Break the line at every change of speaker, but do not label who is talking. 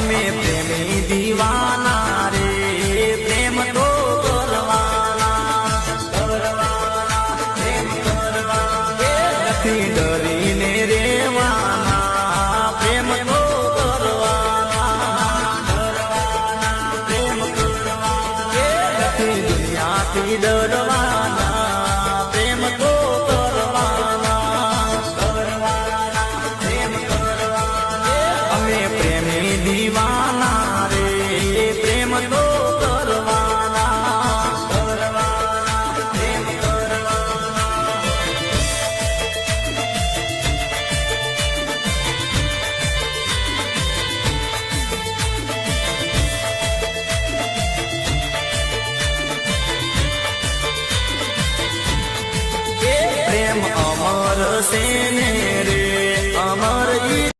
અમે પ્રેમી દીવાના રે પ્રેમ તો કરવાના પ્રેમ કરવાના નથી ડરીને રેવાના પ્રેમ તો કરવાના પ્રેમ કરવાના નથી દુનિયાથી ડરવાના પ્રેમ તો દીવાના રે પ્રેમ તો